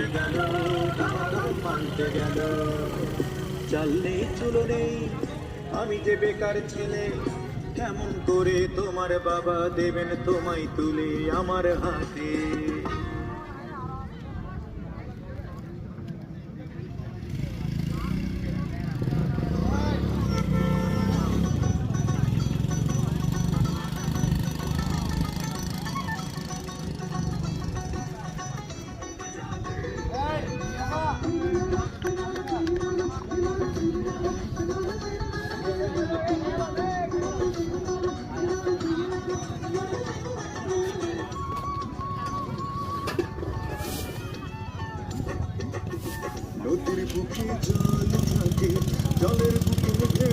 মানতে গেল, মানতে গেল। চাল নেই চুলো নেই, আমি যে বেকার ছেলে, কেমন করে তোমার বাবা দেবেন তোমায় তুলে আমার হাতে। নদীর বুকে জল থাকে, জলের বুকে